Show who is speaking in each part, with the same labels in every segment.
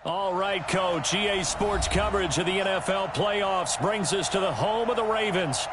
Speaker 1: All right, Coach. EA Sports coverage of the NFL playoffs brings us to the home of the Ravens.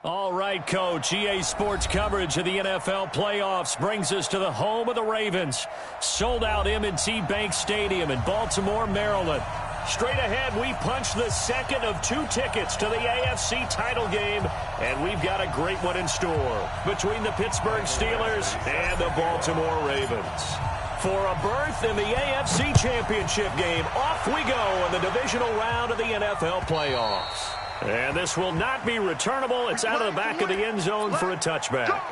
Speaker 1: All right, Coach. EA Sports coverage of the NFL playoffs brings us to the home of the Ravens. Sold out M&T Bank Stadium in Baltimore, Maryland. Straight ahead, we punch the second of 2 tickets to the AFC title game, and we've got a great one in store between the Pittsburgh Steelers and the Baltimore Ravens. For a berth in the AFC Championship game, off we go in the divisional round of the NFL playoffs. And this will not be returnable. It's out of the back of the end zone for a touchback.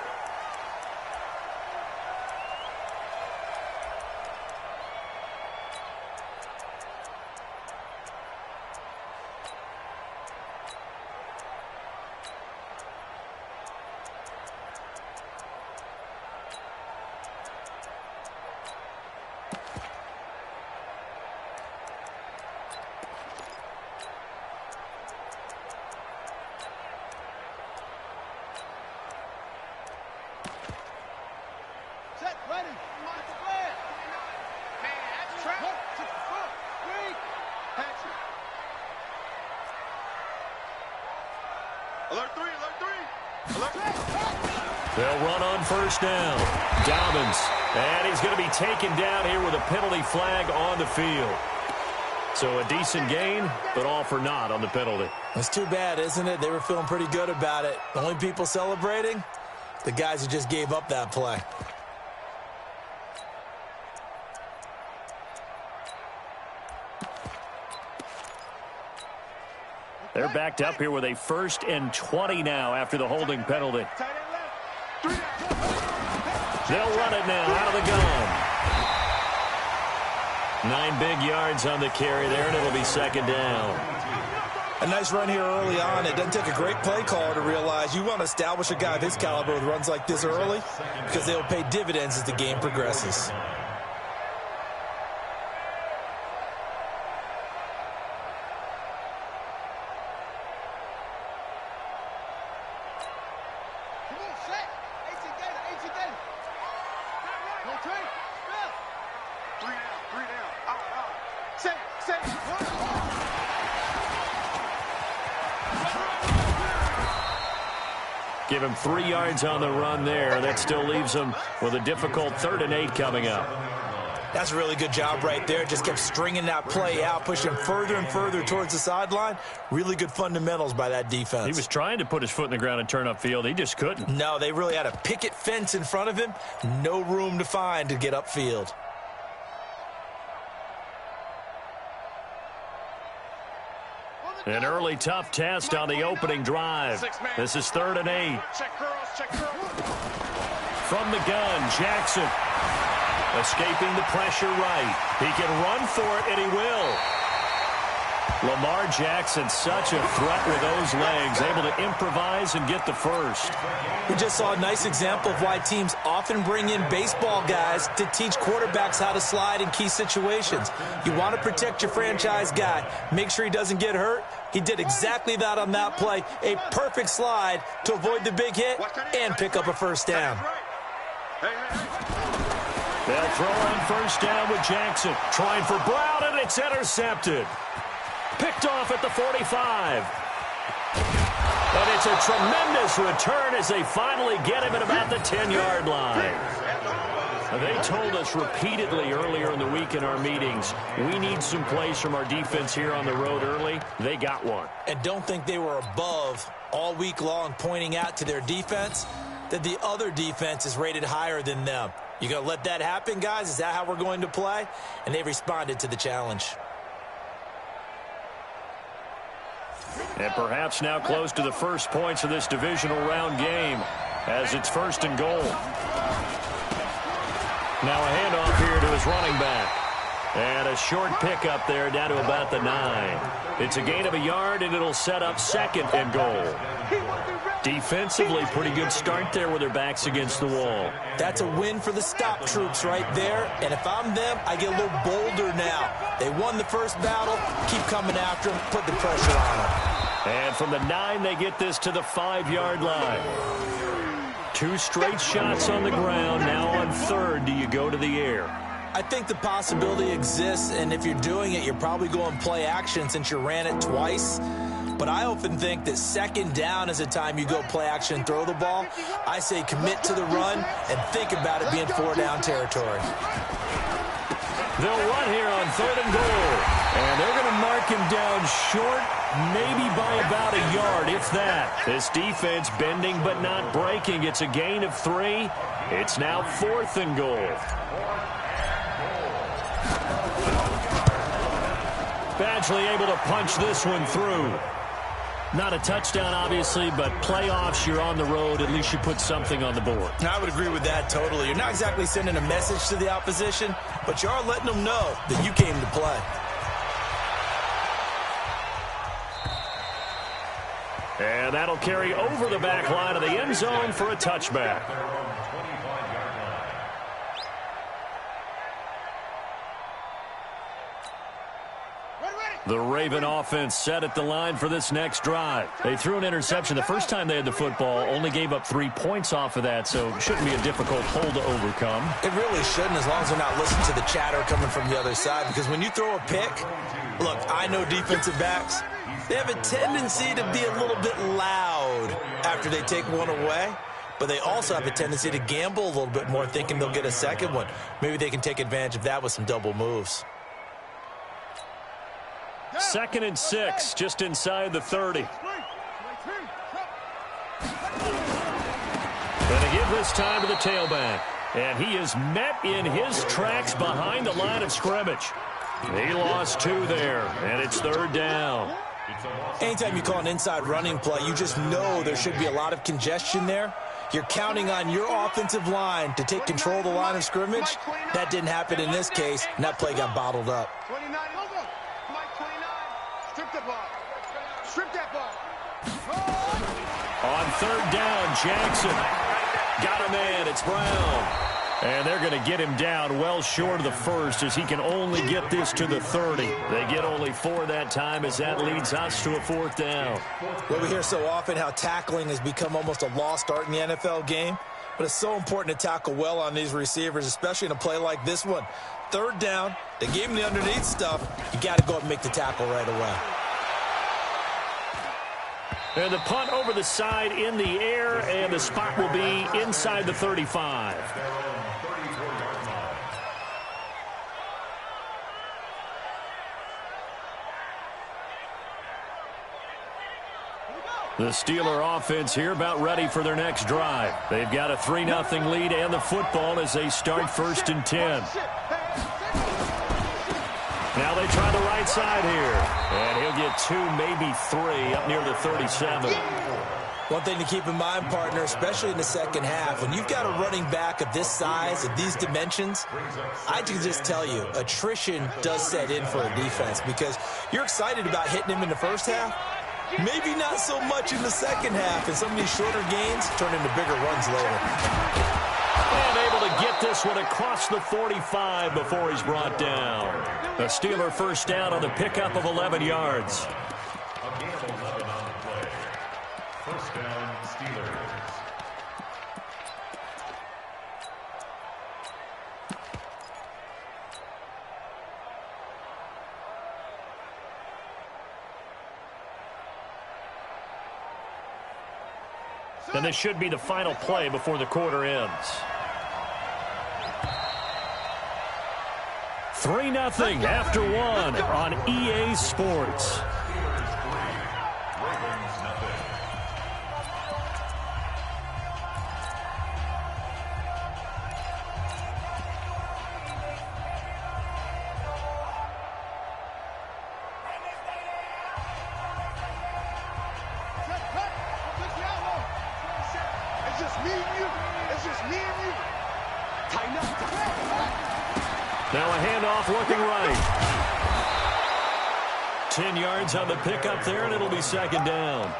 Speaker 1: They'll run on first down. Dobbins. And he's going to be taken down here with a penalty flag on the field. So a decent gain, but all for naught on the penalty.
Speaker 2: That's too bad, isn't it? They were feeling pretty good about it. The only people celebrating, the guys who just gave up that play.
Speaker 1: They're backed up here with a 1st and 20 now after the holding penalty. They'll run it now out of the gun. 9 big yards on the carry there, and it'll be 2nd down.
Speaker 2: A nice run here early on. It doesn't take a great play caller to realize you want to establish a guy of his caliber with runs like this early because they'll pay dividends as the game progresses.
Speaker 1: Give him 3 yards on the run there. That still leaves him with a difficult 3rd and 8 coming up.
Speaker 2: That's a really good job right there. Just kept stringing that play out, pushing further and further towards the sideline. Really good fundamentals by that defense.
Speaker 1: He was trying to put his foot in the ground and turn upfield. He just couldn't.
Speaker 2: No, they really had a picket fence in front of him. No room to find to get upfield.
Speaker 1: An early tough test on the opening drive. This is 3rd and 8. From the gun, Jackson. Escaping the pressure right. He can run for it, and he will. Lamar Jackson, such a threat with those legs, able to improvise and get the first.
Speaker 2: We just saw a nice example of why teams often bring in baseball guys to teach quarterbacks how to slide in key situations. You want to protect your franchise guy. Make sure he doesn't get hurt. He did exactly that on that play. A perfect slide to avoid the big hit and pick up a first down.
Speaker 1: They'll throw on first down with Jackson. Trying for Brown, and it's intercepted. Picked off at the 45. But it's a tremendous return as they finally get him at about the 10-yard line. They told us repeatedly earlier in the week in our meetings, we need some plays from our defense here on the road early. They got one.
Speaker 2: And don't think they were above all week long pointing out to their defense that the other defense is rated higher than them. You going to let that happen, guys? Is that how we're going to play? And they responded to the challenge.
Speaker 1: And perhaps now close to the first points of this divisional round game as it's 1st and goal. Now a handoff here to his running back. And a short pickup there down to about the 9. It's a gain of a yard, and it'll set up 2nd and goal. Defensively, pretty good start there with their backs against the wall.
Speaker 2: That's a win for the stop troops right there. And if I'm them, I get a little bolder now. They won the first battle. Keep coming after them. Put the pressure on them.
Speaker 1: And from the 9, they get this to the 5-yard line. 2 straight shots on the ground. Now on 3rd, do you go to the air?
Speaker 2: I think the possibility exists, and if you're doing it, you're probably going play action since you ran it twice. But I often think that 2nd down is a time you go play action and throw the ball. I say commit to the run and think about it being 4-down territory.
Speaker 1: They'll run here on 3rd and goal. And they're going to mark him down short, maybe by about a yard, if that. This defense bending but not breaking. It's a gain of 3. It's now 4th and goal. Badgley able to punch this one through. Not a touchdown, obviously, but playoffs, you're on the road. At least you put something on the board.
Speaker 2: I would agree with that totally. You're not exactly sending a message to the opposition, but you are letting them know that you came to play.
Speaker 1: And that'll carry over the back line of the end zone for a touchback. The Raven offense set at the line for this next drive. They threw an interception the first time they had the football, only gave up 3 points off of that, so it shouldn't be a difficult hole to overcome.
Speaker 2: It really shouldn't, as long as they're not listening to the chatter coming from the other side, because when you throw a pick, look, I know defensive backs, they have a tendency to be a little bit loud after they take one away. but they also have a tendency to gamble a little bit more, thinking they'll get a second one. Maybe they can take advantage of that with some double moves.
Speaker 1: 2nd and 6, just inside the 30. Going to give this time to the tailback. And he is met in his tracks behind the line of scrimmage. He lost 2 there, and it's 3rd down.
Speaker 2: Anytime you call an inside running play, you just know there should be a lot of congestion there. You're counting on your offensive line to take control of the line of scrimmage. That didn't happen in this case, and that play got bottled up.
Speaker 3: 29, Mike 29, strip the ball. Strip that ball.
Speaker 1: On 3rd down, Jackson got a man. It's Brown. And they're going to get him down well short of the 1st as he can only get this to the 30. They get only 4 that time as that leads us to a 4th down.
Speaker 2: Well, we hear so often how tackling has become almost a lost art in the NFL game. But it's so important to tackle well on these receivers, especially in a play like this one. 3rd down, they gave him the underneath stuff. You got to go up and make the tackle right away.
Speaker 1: And the punt over the side in the air, and the spot will be inside the 35. The Steeler offense here about ready for their next drive. They've got a 3-0 lead and the football as they start 1st and 10. Now they try the right side here. And he'll get 2, maybe 3 up near the 37.
Speaker 2: One thing to keep in mind, partner, especially in the second half, when you've got a running back of this size, of these dimensions, I can just tell you, attrition does set in for a defense because you're excited about hitting him in the first half. Maybe not so much in the second half, and some of these shorter gains turn into bigger runs later.
Speaker 1: And able to get this one across the 45 before he's brought down. The Steeler 1st down on the pickup of 11 yards.
Speaker 4: First down, Steelers.
Speaker 1: And this should be the final play before the quarter ends. 3-0 after 1 on EA Sports. Now a handoff looking right. 10 yards on the pickup there, and it'll be 2nd down.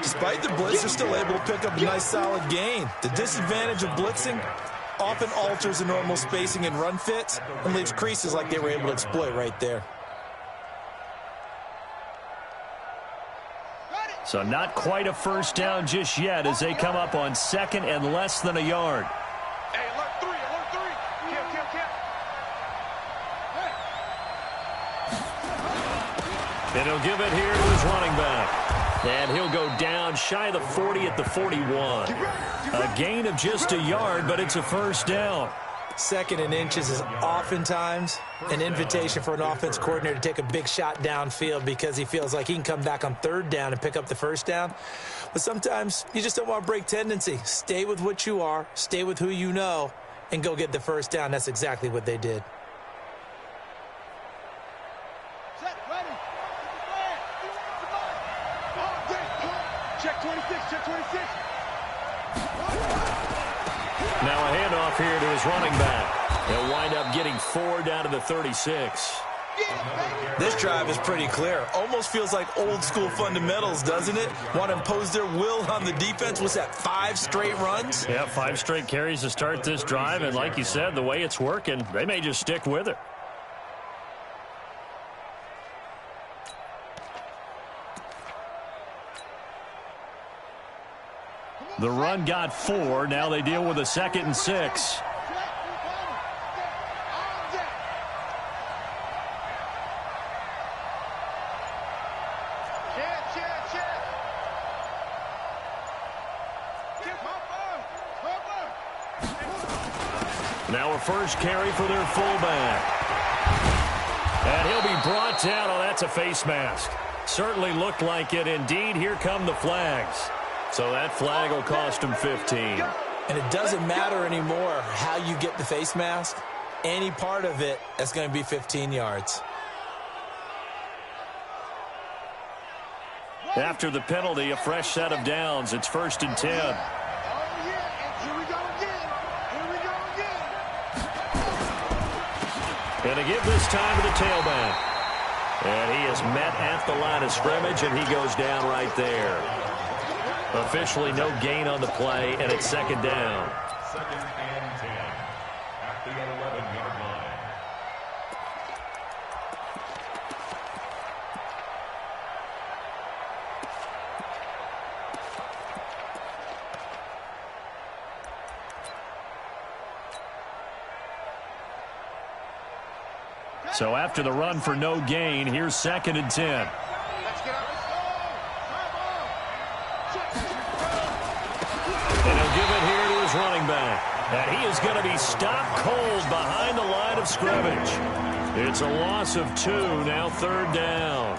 Speaker 2: Despite the blitz, they're still able to pick up a nice solid gain. The disadvantage of blitzing often alters the normal spacing and run fits and leaves creases like they were able to exploit right there.
Speaker 1: So not quite a 1st down just yet as they come up on 2nd and less than a yard.
Speaker 3: Hey, alert 3.
Speaker 1: And he'll give it here to his running back. And he'll go down shy of the 40 at the 41. A gain of just a yard, but it's a 1st down.
Speaker 2: 2nd and inches is oftentimes an invitation for an offense coordinator to take a big shot downfield because he feels like he can come back on 3rd down and pick up the 1st down. But sometimes you just don't want to break tendency. Stay with what you are, stay with who you know, and go get the 1st down. That's exactly what they did.
Speaker 3: Check 26, check 26.
Speaker 1: Now a handoff here to his running back. He'll wind up getting 4 down to the 36.
Speaker 2: This drive is pretty clear. Almost feels like old school fundamentals, doesn't it? Want to impose their will on the defense. What's that, 5 straight runs?
Speaker 1: Yeah, 5 straight carries to start this drive. And like you said, the way it's working, they may just stick with it. The run got 4. Now they deal with a 2nd and 6. Now a first carry for their fullback. And he'll be brought down. Oh, that's a face mask. Certainly looked like it. Indeed, here come the flags. So that flag will cost him 15.
Speaker 2: And it doesn't matter anymore how you get the face mask. Any part of it, that's going to be 15 yards.
Speaker 1: After the penalty, a fresh set of downs. It's 1st and 10.
Speaker 3: Oh, yeah. And here we go again. Here we go again.
Speaker 1: And to give this time to the tailback. And he is met at the line of scrimmage, and he goes down right there. Officially no gain on the play, and it's 2nd down.
Speaker 4: 2nd and 10 at the 11-yard line.
Speaker 1: So after the run for no gain, here's 2nd and 10.
Speaker 3: Let's get up.
Speaker 1: And he'll give it here to his running back. And he is going to be stopped cold behind the line of scrimmage. It's a loss of 2, now 3rd down.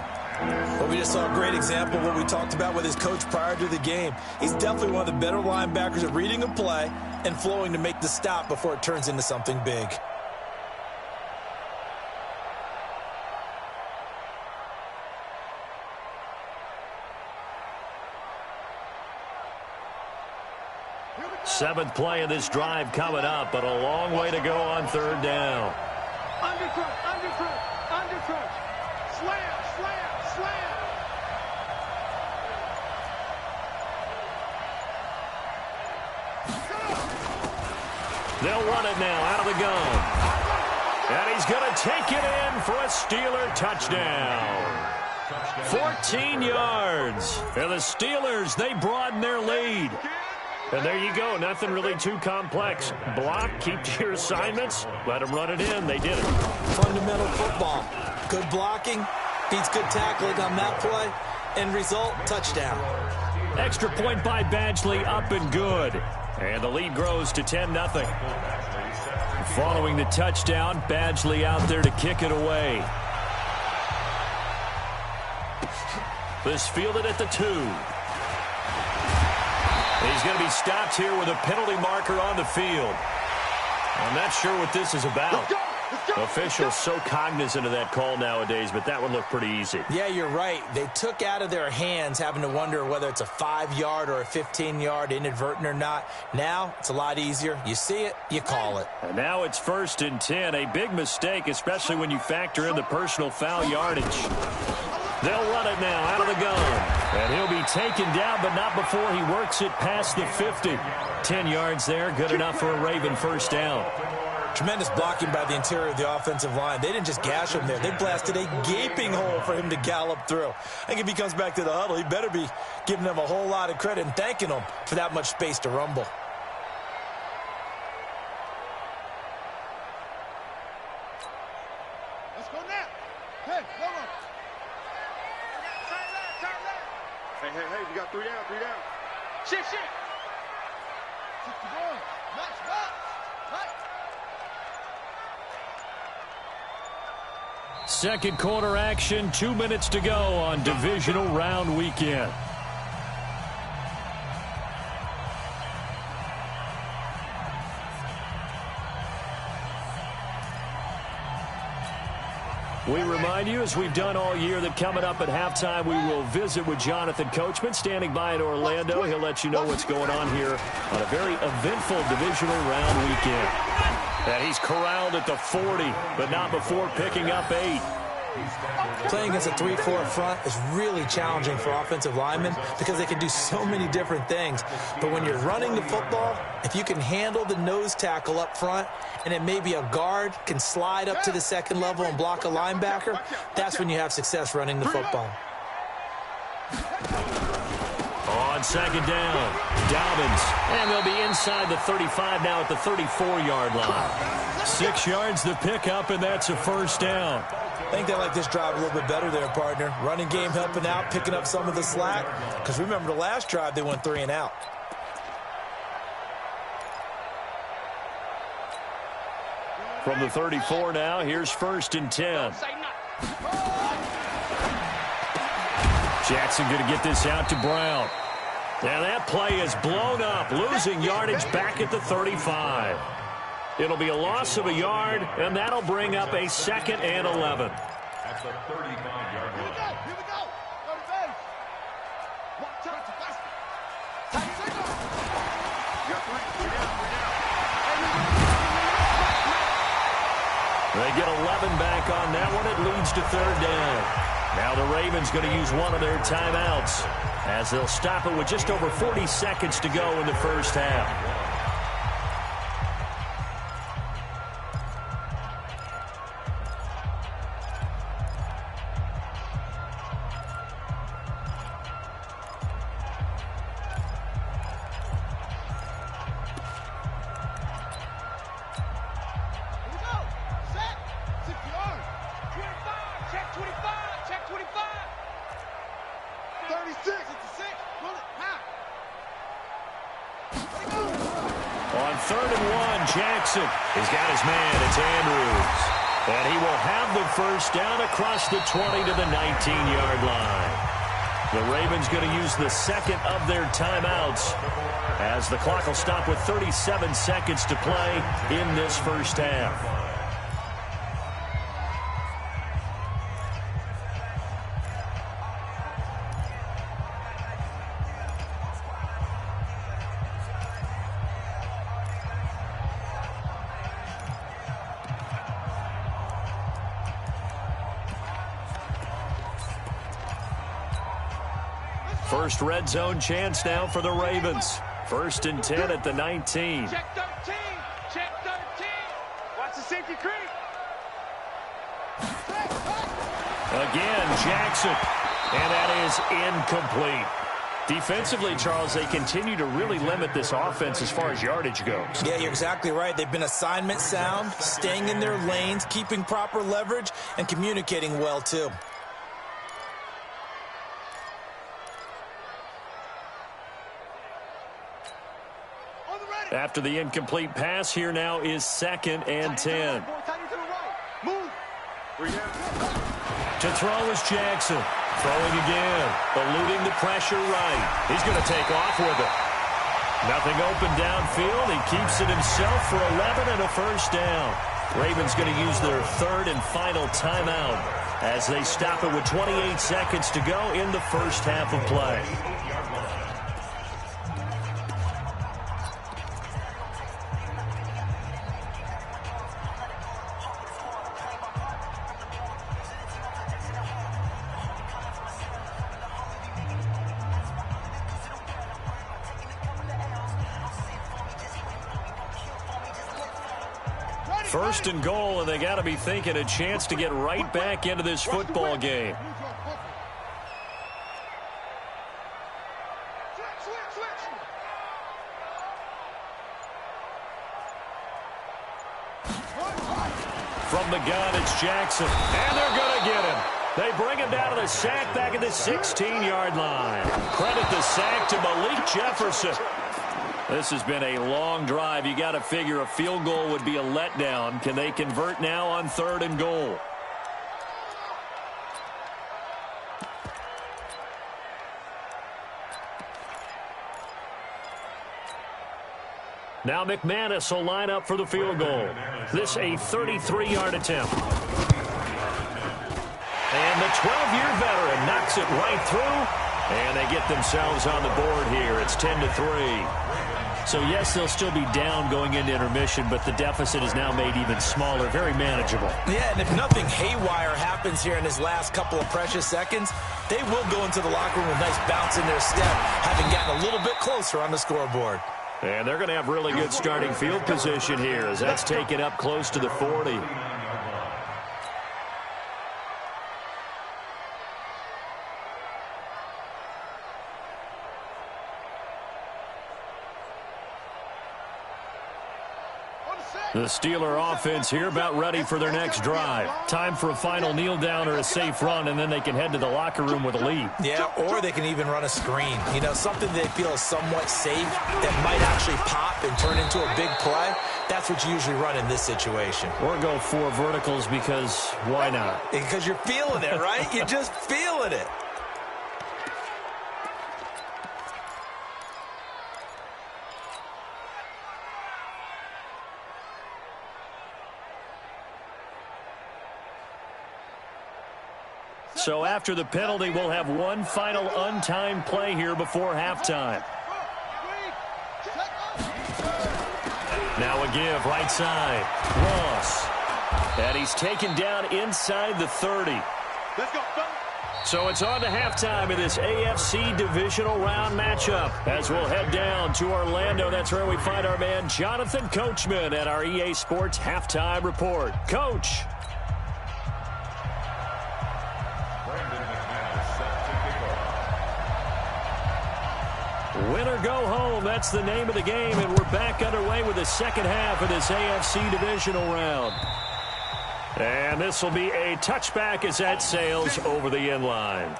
Speaker 2: Well, we just saw a great example of what we talked about with his coach prior to the game. He's definitely one of the better linebackers at reading a play and flowing to make the stop before it turns into something big.
Speaker 1: Seventh play of this drive coming up, but a long way to go on 3rd down.
Speaker 3: Undercut, undercut, undercut. Slam, slam, slam.
Speaker 1: They'll run it now out of the gun. And he's going to take it in for a Steeler touchdown. 14 yards. And the Steelers, they broaden their lead. And there you go. Nothing really too complex. Block, keep to your assignments, let them run it in. They did it.
Speaker 2: Fundamental football. Good blocking, beats good tackling on that play. End result, touchdown.
Speaker 1: Extra point by Badgley, up and good. And the lead grows to 10-0. Following the touchdown, Badgley out there to kick it away. This fielded at the 2. He's going to be stopped here with a penalty marker on the field. I'm not sure what this is about. Officials so cognizant of that call nowadays, but that one looked pretty easy.
Speaker 2: Yeah, you're right. They took out of their hands having to wonder whether it's a 5-yard or a 15-yard inadvertent or not. Now, it's a lot easier. You see it, you call it.
Speaker 1: And now it's 1st and 10. A big mistake, especially when you factor in the personal foul yardage. They'll run it now out of the gun. And he'll be taken down, but not before he works it past the 50. 10 yards there, good enough for a Raven first down.
Speaker 2: Tremendous blocking by the interior of the offensive line. They didn't just gash him there. They blasted a gaping hole for him to gallop through. I think if he comes back to the huddle, he better be giving them a whole lot of credit and thanking them for that much space to rumble.
Speaker 3: Let's go now. Hey, hold on. Hey, hey, hey, we got 3 down, 3 down. Shit, shit. 61. Max, max.
Speaker 1: Second quarter action, 2 minutes to go on divisional round weekend. We remind you, as we've done all year, that coming up at halftime, we will visit with Jonathan Coachman, standing by in Orlando. He'll let you know what's going on here on a very eventful divisional round weekend. And he's corralled at the 40, but not before picking up 8.
Speaker 2: Playing against a 3-4 front is really challenging for offensive linemen because they can do so many different things. But when you're running the football, if you can handle the nose tackle up front and it may be a guard can slide up to the second level and block a linebacker, that's when you have success running the football.
Speaker 1: On second down, Dobbins. And they'll be inside the 35 now at the 34-yard line. 6 yards the pickup, and that's a first down.
Speaker 2: I think they like this drive a little bit better there, partner. Running game helping out, picking up some of the slack. Because remember the last drive, they went 3 and out.
Speaker 1: From the 34 now, here's 1st and 10. Jackson going to get this out to Brown. And that play is blown up, losing yardage back at the 35. It'll be a loss of a yard, and that'll bring up a 2nd and 11.
Speaker 4: At the 35-yard line.
Speaker 3: Here we go. Go to base. Watch out. Tight signal. You got 3 down.
Speaker 1: They get 11 back on that one. It leads to 3rd down. Now the Ravens going to use one of their timeouts as they'll stop it with just over 40 seconds to go in the first half. On 3rd and 1, Jackson has got his man. It's Andrews. And he will have the first down across the 20 to the 19-yard line. The Ravens going to use the 2nd of their timeouts as the clock will stop with 37 seconds to play in this first half. First red zone chance now for the Ravens. 1st and 10 at the 19.
Speaker 3: Check 13. Check 13. Watch the safety creep.
Speaker 1: Again, Jackson. And that is incomplete. Defensively, Charles, they continue to really limit this offense as far as yardage goes.
Speaker 2: Yeah, you're exactly right. They've been assignment sound, staying in their lanes, keeping proper leverage, and communicating well, too.
Speaker 1: After the incomplete pass, here now is 2nd and 10.
Speaker 3: Move.
Speaker 1: To throw is Jackson. Throwing again. Eluding the pressure right. He's going to take off with it. Nothing open downfield. He keeps it himself for 11 and a first down. Ravens going to use their 3rd and final timeout as they stop it with 28 seconds to go in the first half of play. First and goal, and they got to be thinking a chance to get right back into this football game. From the gun, it's Jackson, and they're going to get him. They bring him down to the sack back at the 16-yard line. Credit the sack to Malik Jefferson. This has been a long drive. You got to figure a field goal would be a letdown. Can they convert now on 3rd and goal? Now McManus will line up for the field goal. This a 33-yard attempt. And the 12-year veteran knocks it right through. And they get themselves on the board here. It's 10-3. So, yes, they'll still be down going into intermission, but the deficit is now made even smaller, very manageable.
Speaker 2: Yeah, and if nothing haywire happens here in his last couple of precious seconds, they will go into the locker room with a nice bounce in their step, having gotten a little bit closer on the scoreboard.
Speaker 1: And they're going to have really good starting field position here as that's taken up close to the 40. The Steeler offense here about ready for their next drive. Time for a final kneel down or a safe run, and then they can head to the locker room with a lead.
Speaker 2: Yeah, or they can even run a screen. You know, something they feel is somewhat safe that might actually pop and turn into a big play. That's what you usually run in this situation.
Speaker 1: Or go 4 verticals because why not?
Speaker 2: Because you're feeling it, right? You're just feeling it.
Speaker 1: So after the penalty, we'll have one final untimed play here before halftime. Now a give, right side. Ross. And he's taken down inside the 30.
Speaker 3: Let's go.
Speaker 1: So it's on to halftime of this AFC divisional round matchup as we'll head down to Orlando. That's where we find our man Jonathan Coachman at our EA Sports Halftime Report. Coach. Win or go home, that's the name of the game, and we're back underway with the second half of this AFC divisional round. And this will be a touchback as that sails over the end line.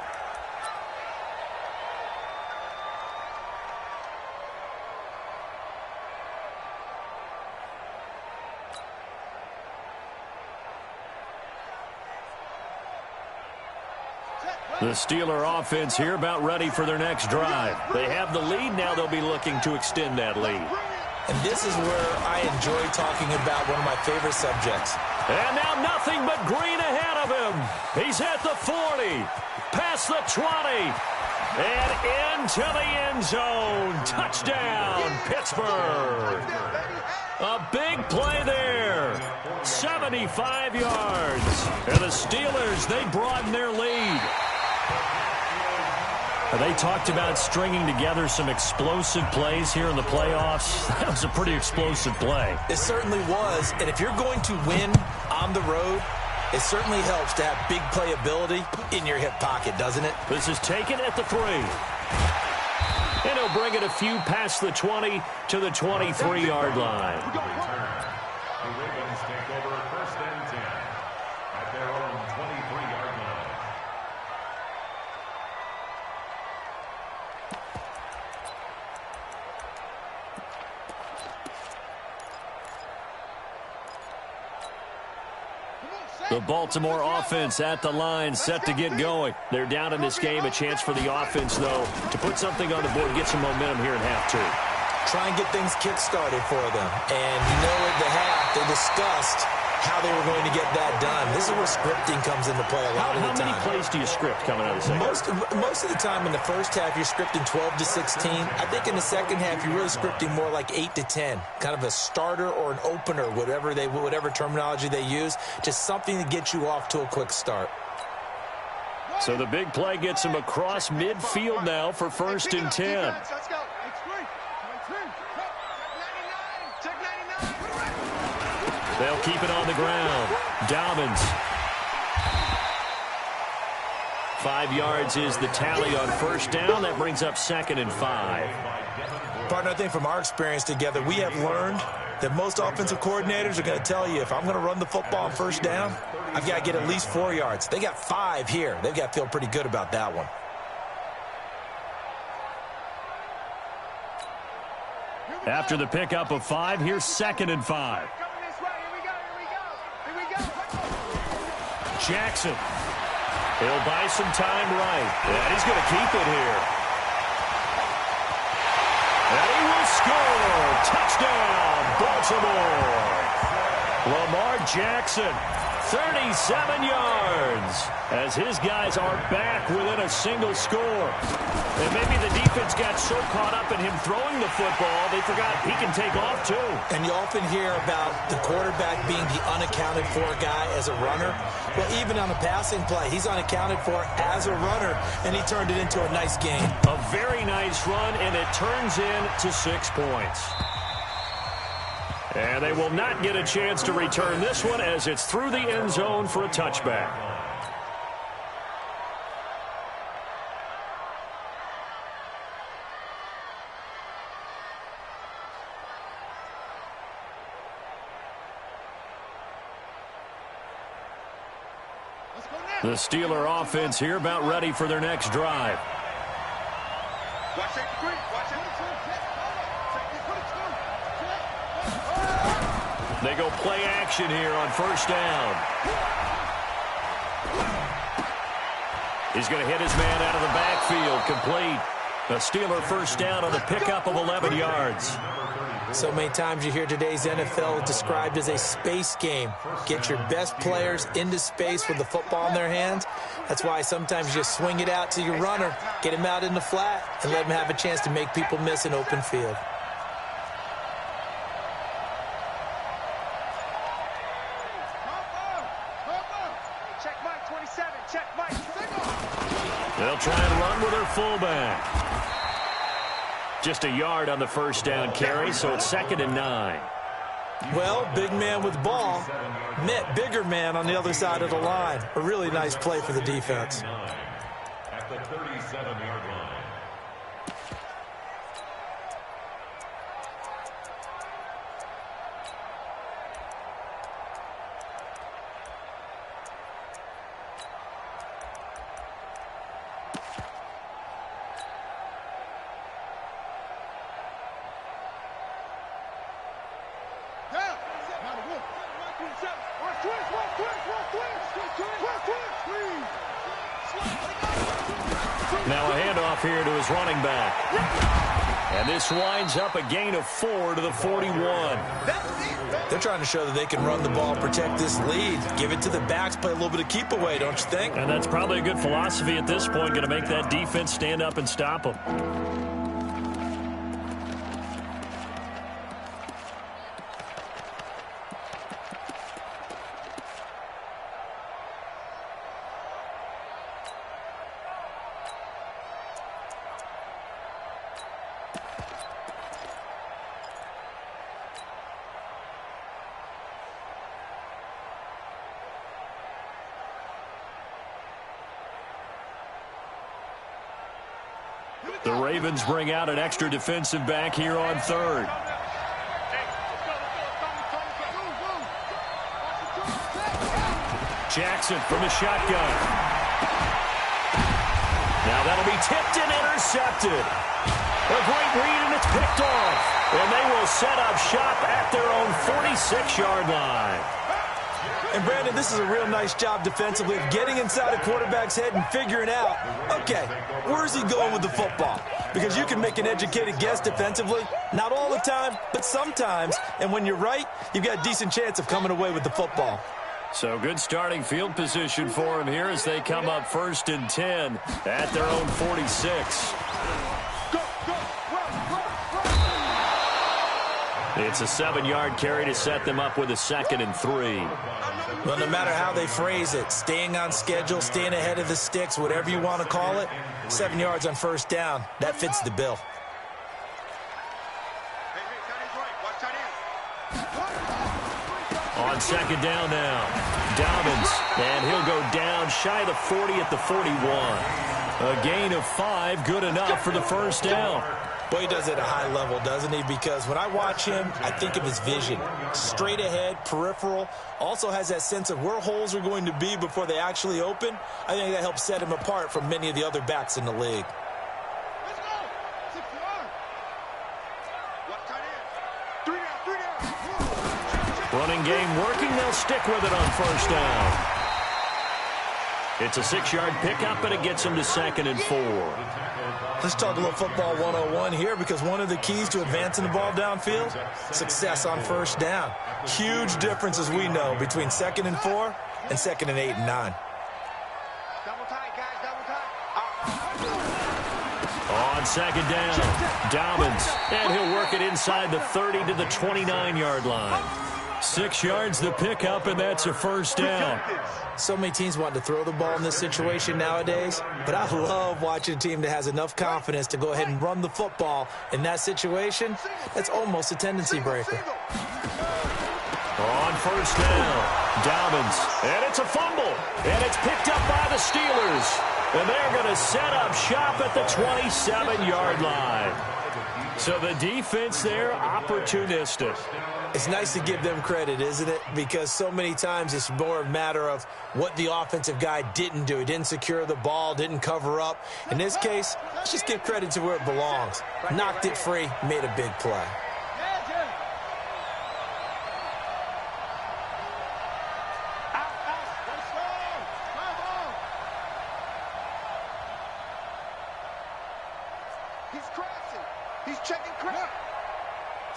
Speaker 1: The Steeler offense here about ready for their next drive. They have the lead. Now they'll be looking to extend that lead.
Speaker 2: And this is where I enjoy talking about one of my favorite subjects.
Speaker 1: And now nothing but green ahead of him. He's at the 40, past the 20, and into the end zone. Touchdown, Pittsburgh. A big play there. 75 yards. And the Steelers, they broaden their lead. They talked about stringing together some explosive plays here in the playoffs. That was a pretty explosive play.
Speaker 2: It certainly was. And if you're going to win on the road, it certainly helps to have big playability in your hip pocket, doesn't it?
Speaker 1: This is taken at the 3. And he'll bring it a few past the 20 to the 23-yard line.
Speaker 4: The Ravens take over 1st and 10 at their own 23-yard line.
Speaker 1: The Baltimore offense at the line, set to get going. They're down in this game. A chance for the offense, though, to put something on the board, get some momentum here in half 2.
Speaker 2: Try and get things kick-started for them. And you know at the half, they discussed how they were going to get that done. This is where scripting comes into play a lot of the time.
Speaker 1: How many plays do you script coming out of the second?
Speaker 2: Most of the time in the first half, you're scripting 12 to 16. I think in the second half, you're really scripting more like 8 to 10. Kind of a starter or an opener, whatever terminology they use. Just something to get you off to a quick start.
Speaker 1: So the big play gets him across midfield now for 1st and 10.
Speaker 3: Let's go.
Speaker 1: They'll keep it on the ground. Dobbins. 5 yards is the tally on 1st down. That brings up 2nd and 5.
Speaker 2: Partner, I think from our experience together, we have learned that most offensive coordinators are going to tell you, if I'm going to run the football on 1st down, I've got to get at least 4 yards. They got 5 here. They've got to feel pretty good about that one.
Speaker 1: After the pickup of 5, here's 2nd and 5. Jackson. He'll buy some time right. And he's going to keep it here. And he will score. Touchdown, Baltimore. Lamar Jackson, 37 yards, as his guys are back within a single score. And maybe the defense got so caught up in him throwing the football, they forgot he can take off too.
Speaker 2: And you often hear about the quarterback being the unaccounted for guy as a runner. Well, even on the passing play, he's unaccounted for as a runner, and he turned it into a nice game.
Speaker 1: A very nice run, and it turns into 6 points. And they will not get a chance to return this one as it's through the end zone for a touchback. The Steeler offense here about ready for their next drive. They go play action here on first down. He's going to hit his man out of the backfield, complete. A Steeler first down on the pickup of 11 yards.
Speaker 2: So many times you hear today's NFL described as a space game. Get your best players into space with the football in their hands. That's why sometimes you just swing it out to your runner, get him out in the flat, and let him have a chance to make people miss an open field.
Speaker 3: Check Mike 27. Check Mike.
Speaker 1: They'll try and run with their fullback. Just a yard on the first down carry, so it's 2nd and 9.
Speaker 2: Well, big man with ball met bigger man on the other side of the line. A really nice play for the defense.
Speaker 4: At the 37-yard line.
Speaker 1: Now a handoff here to his running back. And this winds up a gain of 4 to the 41.
Speaker 2: They're trying to show that they can run the ball, protect this lead. Give it to the backs, play a little bit of keep away, don't you think?
Speaker 1: And that's probably a good philosophy at this point, going to make that defense stand up and stop them. The Ravens bring out an extra defensive back here on 3rd. Jackson from the shotgun. Now that'll be tipped and intercepted. A great read, and it's picked off. And they will set up shop at their own 46-yard line.
Speaker 2: And, Brandon, this is a real nice job defensively of getting inside a quarterback's head and figuring out, okay, where's he going with the football? Because you can make an educated guess defensively, not all the time, but sometimes. And when you're right, you've got a decent chance of coming away with the football.
Speaker 1: So good starting field position for him here as they come up 1st and 10 at their own 46. It's a 7-yard carry to set them up with a 2nd and 3.
Speaker 2: Well, no matter how they phrase it, staying on schedule, staying ahead of the sticks, whatever you want to call it, 7 yards on first down, that fits the bill.
Speaker 1: On 2nd down now, Dobbins, and he'll go down shy of the 40 at the 41. A gain of 5, good enough for the first down.
Speaker 2: Boy, he does it at a high level, doesn't he? Because when I watch him, I think of his vision. Straight ahead, peripheral. Also has that sense of where holes are going to be before they actually open. I think that helps set him apart from many of the other backs in the league.
Speaker 1: Running game working. They'll stick with it on first down. It's a 6-yard pickup, and it gets them to 2nd and 4.
Speaker 2: Let's talk a little football 101 here, because one of the keys to advancing the ball downfield, success on first down. Huge difference, as we know, between 2nd and 4 and 2nd and 8 and 9.
Speaker 3: Double tight, guys, double tight.
Speaker 1: On 2nd down, Dobbins, and he'll work it inside the 30 to the 29-yard line. 6 yards the pickup, and that's a first down.
Speaker 2: So many teams want to throw the ball in this situation nowadays, but I love watching a team that has enough confidence to go ahead and run the football in that situation. That's almost a tendency breaker.
Speaker 1: On first down, Dobbins, and it's a fumble, and it's picked up by the Steelers, and they're going to set up shop at the 27-yard line. So the defense there, opportunistic.
Speaker 2: It's nice to give them credit, isn't it? Because so many times it's more a matter of what the offensive guy didn't do. He didn't secure the ball, didn't cover up. In this case, let's just give credit to where it belongs. Knocked it free, made a big play.
Speaker 3: He's crossing. He's checking crap.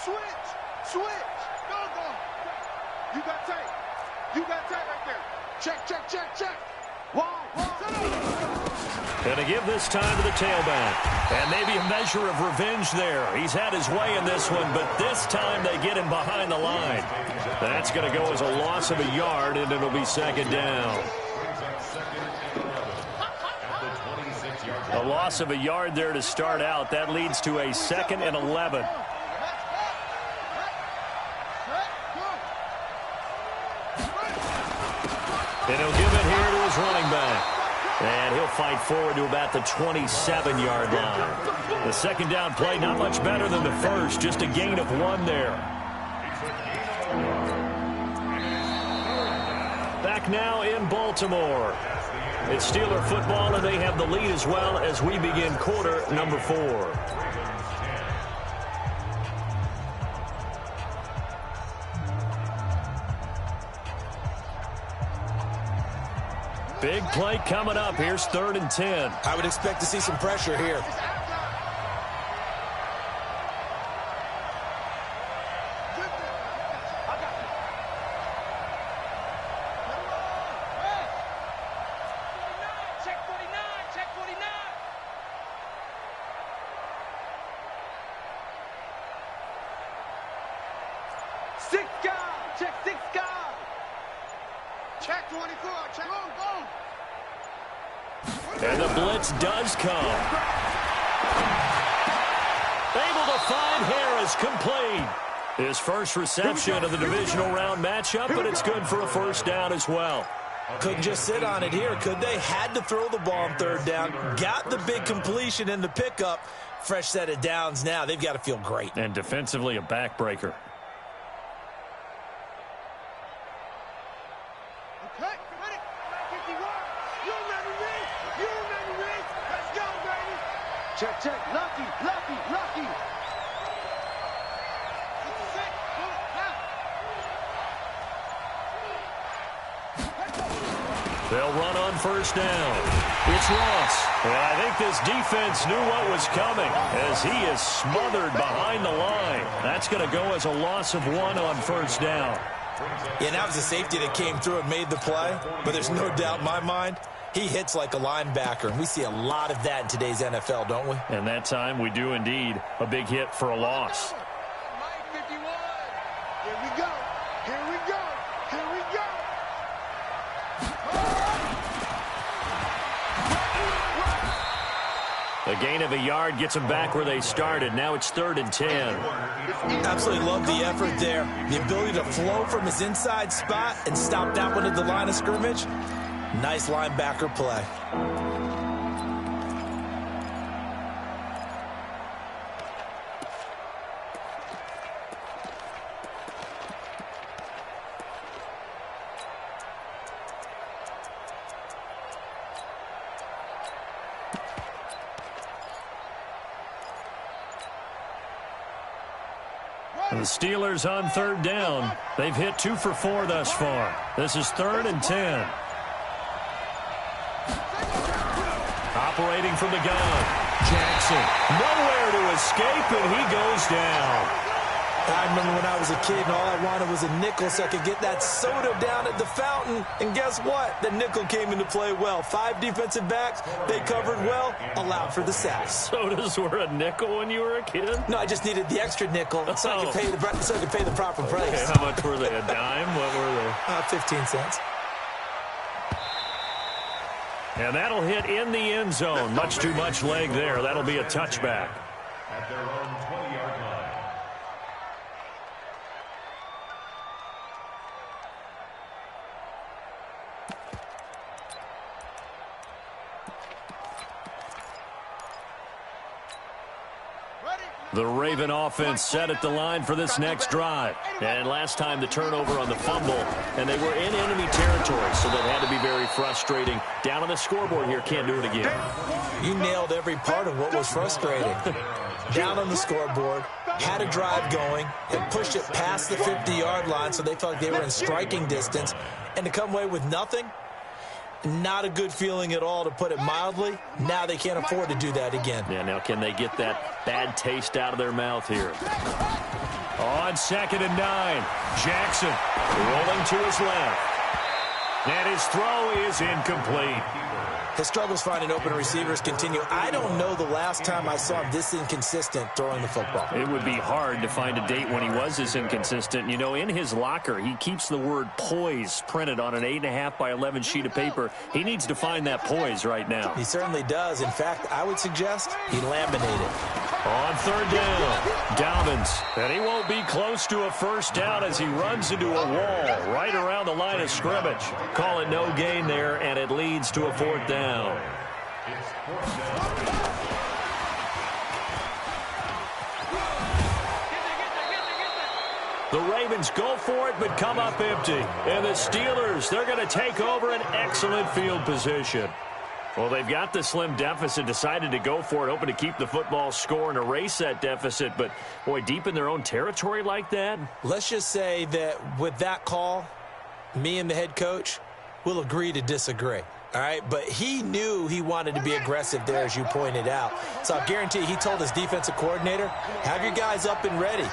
Speaker 3: Switch. Go. You got tight. Right there. Check.
Speaker 1: Gonna give this time to the tailback. And maybe a measure of revenge there. He's had his way in this one, but this time they get him behind the line. That's gonna go as a loss of a yard, and it'll be second down. A loss of a yard there to start out. That leads to a 2nd and 11. And he'll give it here to his running back. And he'll fight forward to about the 27-yard line. The second down play, not much better than the first, just a gain of 1 there. Back now in Baltimore. It's Steeler football, and they have the lead as well as we begin quarter number 4. Big play coming up. Here's 3rd and 10.
Speaker 2: I would expect to see some pressure here.
Speaker 3: Check 24. Check. Go.
Speaker 1: And the blitz does come. Able to find Harris, complete. His first reception of the divisional round matchup, but it's good for a first down as well.
Speaker 2: Couldn't just sit on it here, could they? Had to throw the ball on 3rd down. Got the big completion in the pickup. Fresh set of downs now. They've got to feel great.
Speaker 1: And defensively, a backbreaker.
Speaker 3: Check. Lucky.
Speaker 1: They'll run on first down. It's Ross. And I think this defense knew what was coming as he is smothered behind the line. That's going to go as a loss of 1 on first down.
Speaker 2: Yeah, that was a safety that came through and made the play. But there's no doubt in my mind, he hits like a linebacker. And we see a lot of that in today's NFL, don't we?
Speaker 1: And that time we do indeed a big hit for a loss.
Speaker 3: Here we go.
Speaker 1: A gain of a yard gets them back where they started. Now it's 3rd and 10.
Speaker 2: Absolutely love the effort there. The ability to flow from his inside spot and stop that one at the line of scrimmage. Nice linebacker play.
Speaker 1: The Steelers on 3rd down. They've hit 2 for 4 thus far. This is 3rd and 10. Operating from the gun. Jackson nowhere to escape, and he goes down.
Speaker 2: I remember when I was a kid and all I wanted was a nickel so I could get that soda down at the fountain. And guess what? The nickel came into play well. 5 defensive backs. They covered well. Allowed for the sacks.
Speaker 1: Sodas were a nickel when you were a kid?
Speaker 2: No, I just needed the extra nickel so I could pay the proper price.
Speaker 1: Okay, how much were they? A dime? What were they?
Speaker 2: 15 cents.
Speaker 1: And that'll hit in the end zone. Much too much leg there. That'll be a touchback.
Speaker 4: At their own 20-yard line.
Speaker 3: Ready?
Speaker 1: The Raven offense set at the line for this next drive. And last time the turnover on the fumble, and they were in enemy territory, so that had to be very frustrating. Down on the scoreboard here, can't do it again.
Speaker 2: You nailed every part of what was frustrating. Down on the scoreboard, had a drive going, and pushed it past the 50-yard line so they felt like they were in striking distance, and to come away with nothing, not a good feeling at all, to put it mildly. Now they can't afford to do that again.
Speaker 1: Yeah, now can they get that bad taste out of their mouth here? On 2nd and 9, Jackson rolling to his left. And his throw is incomplete.
Speaker 2: His struggles finding open receivers continue. I don't know the last time I saw him this inconsistent throwing the football.
Speaker 1: It would be hard to find a date when he was this inconsistent. You know, in his locker, he keeps the word poise printed on an 8.5 by 11 sheet of paper. He needs to find that poise right now.
Speaker 2: He certainly does. In fact, I would suggest he laminated.
Speaker 1: On 3rd down, Dobbins. And he won't be close to a first down as he runs into a wall right around the line of scrimmage. Call it no gain there, and it leads to a 4th down.
Speaker 4: It's 4th down.
Speaker 1: The Ravens go for it, but come up empty. And the Steelers, they're going to take over an excellent field position. Well, they've got the slim deficit, decided to go for it, hoping to keep the football score and erase that deficit. But, boy, deep in their own territory like that?
Speaker 2: Let's just say that with that call, me and the head coach will agree to disagree. All right, but he knew he wanted to be aggressive there, as you pointed out. So I guarantee he told his defensive coordinator, have your guys up and ready.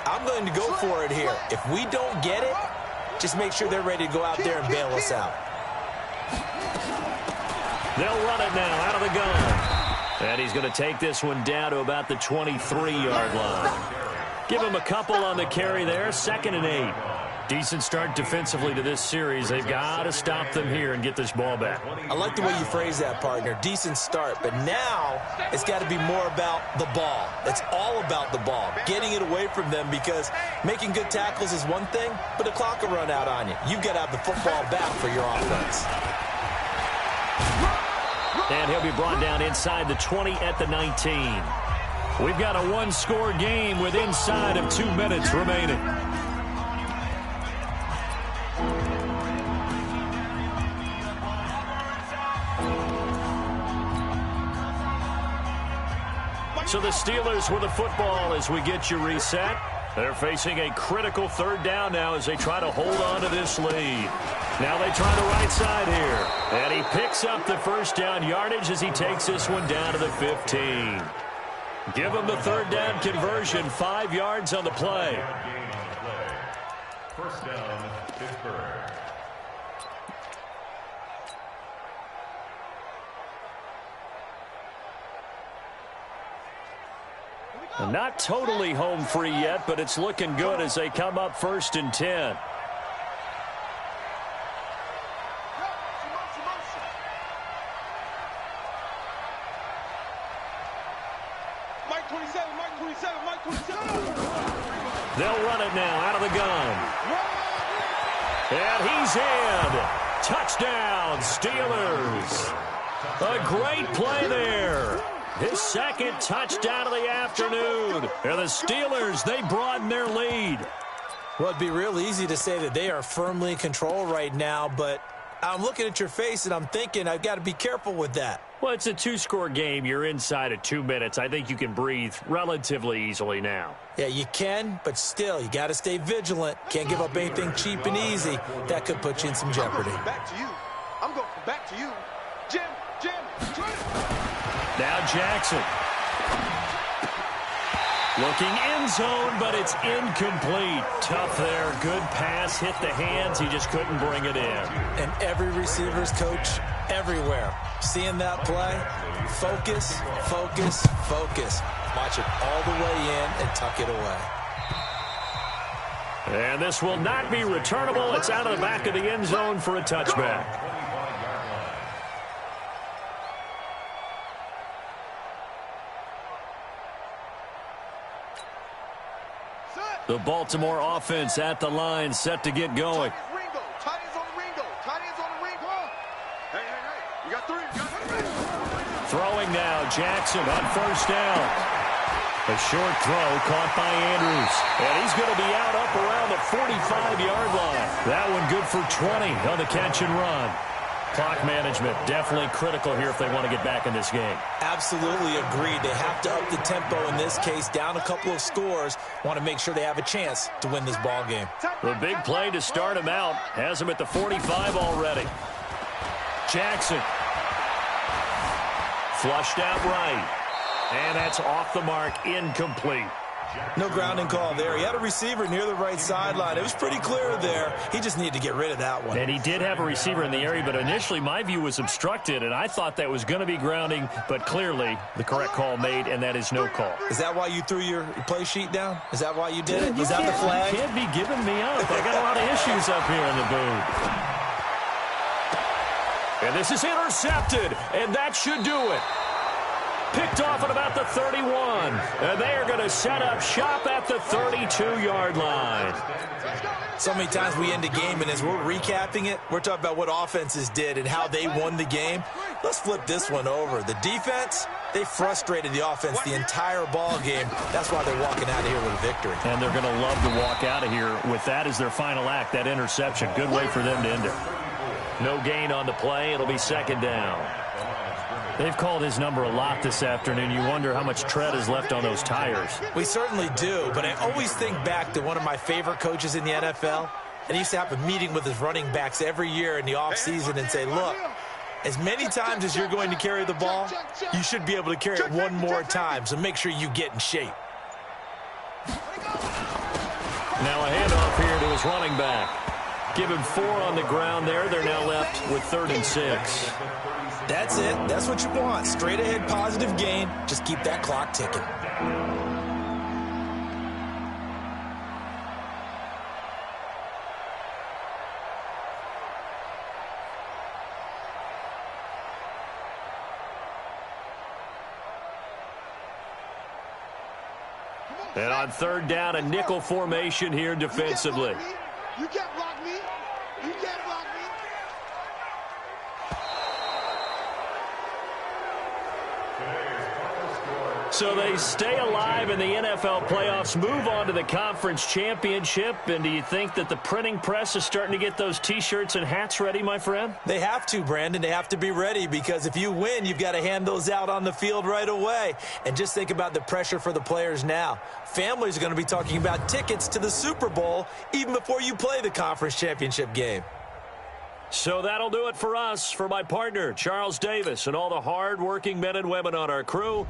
Speaker 2: I'm going to go for it here. If we don't get it, just make sure they're ready to go out there and bail us out.
Speaker 1: They'll run it now out of the gun. And he's going to take this one down to about the 23-yard line. Give him a couple on the carry there, 2nd and 8. Decent start defensively to this series. They've got to stop them here and get this ball back.
Speaker 2: I like the way you phrase that, partner. Decent start. But now it's got to be more about the ball. It's all about the ball, getting it away from them, because making good tackles is one thing, but the clock will run out on you. You've got to have the football back for your offense.
Speaker 1: And he'll be brought down inside the 20 at the 19. We've got a one-score game with inside of 2 minutes remaining. So the Steelers with the football as we get you reset. They're facing a critical 3rd down now as they try to hold on to this lead. Now they try the right side here. And he picks up the first down yardage as he takes this one down to the 15. Give him the 3rd down conversion, 5 yards on the play.
Speaker 4: First down, Pittsburgh.
Speaker 1: Not totally home free yet, but it's looking good as they come up 1st and 10.
Speaker 3: Mike 27, Mike 27, Mike 27.
Speaker 1: They'll run it now out of the gun. And he's in. Touchdown, Steelers. A great play there. His 2nd touchdown of the afternoon. And the Steelers, they broaden their lead.
Speaker 2: Well, it'd be real easy to say that they are firmly in control right now, but I'm looking at your face and I'm thinking I've got to be careful with that.
Speaker 1: Well, it's a 2-score game. You're inside of 2 minutes. I think you can breathe relatively easily now.
Speaker 2: Yeah, you can, but still, you got to stay vigilant. Can't give up anything cheap and easy. That could put you in some jeopardy.
Speaker 3: Back to you. I'm going back to you. Jim,
Speaker 1: now Jackson. Looking end zone, but it's incomplete. Tough there. Good pass. Hit the hands. He just couldn't bring it in.
Speaker 2: And every receiver's coach everywhere. Seeing that play, focus, focus, focus. Watch it all the way in and tuck it away.
Speaker 1: And this will not be returnable. It's out of the back of the end zone for a touchback. The Baltimore offense at the line, set to get going.
Speaker 3: Tight ends on the Ringo. Tight ends on the Ringo. Hey. You got 3.
Speaker 1: Throwing now, Jackson on 1st down. A short throw caught by Andrews. And he's going to be out up around the 45-yard line. That one good for 20 on the catch and run. Clock management definitely critical here if they want to get back in this game.
Speaker 2: Absolutely agreed. They have to up the tempo in this case, down a couple of scores. Want to make sure they have a chance to win this ball game.
Speaker 1: The big play to start him out has him at the 45 already. Jackson. Flushed out right. And that's off the mark, incomplete.
Speaker 2: No grounding call there. He had a receiver near the right sideline. It was pretty clear there. He just needed to get rid of that one.
Speaker 1: And he did have a receiver in the area, but initially my view was obstructed, and I thought that was going to be grounding, but clearly the correct call made, and that is no call.
Speaker 2: Is that why you threw your play sheet down? Is that why you did it? Was that the flag?
Speaker 1: You can't be giving me up. I got a lot of issues up here in the booth. And this is intercepted, and that should do it. Picked off at about the 31. And they are going to set up shop at the 32-yard line.
Speaker 2: So many times we end a game, and as we're recapping it, we're talking about what offenses did and how they won the game. Let's flip this one over. The defense, they frustrated the offense the entire ball game. That's why they're walking out of here with a victory.
Speaker 1: And they're going to love to walk out of here with that as their final act, that interception. Good way for them to end it. No gain on the play. It'll be second down. They've called his number a lot this afternoon. You wonder how much tread is left on those tires.
Speaker 2: We certainly do, but I always think back to one of my favorite coaches in the NFL, and he used to have a meeting with his running backs every year in the offseason and say, look, as many times as you're going to carry the ball, you should be able to carry it one more time, so make sure you get in shape.
Speaker 1: Now a handoff here to his running back. Give him 4 on the ground there. They're now left with 3rd and 6.
Speaker 2: That's it. That's what you want. Straight ahead, positive gain. Just keep that clock ticking.
Speaker 1: And on 3rd down, a nickel formation here defensively.
Speaker 3: You can't block me. You can't block me.
Speaker 1: So they stay alive in the NFL playoffs, move on to the conference championship. And do you think that the printing press is starting to get those T-shirts and hats ready, my friend?
Speaker 2: They have to, Brandon. They have to be ready because if you win, you've got to hand those out on the field right away. And just think about the pressure for the players now. Families are going to be talking about tickets to the Super Bowl even before you play the conference championship game.
Speaker 1: So that'll do it for us. For my partner, Charles Davis, and all the hard-working men and women on our crew.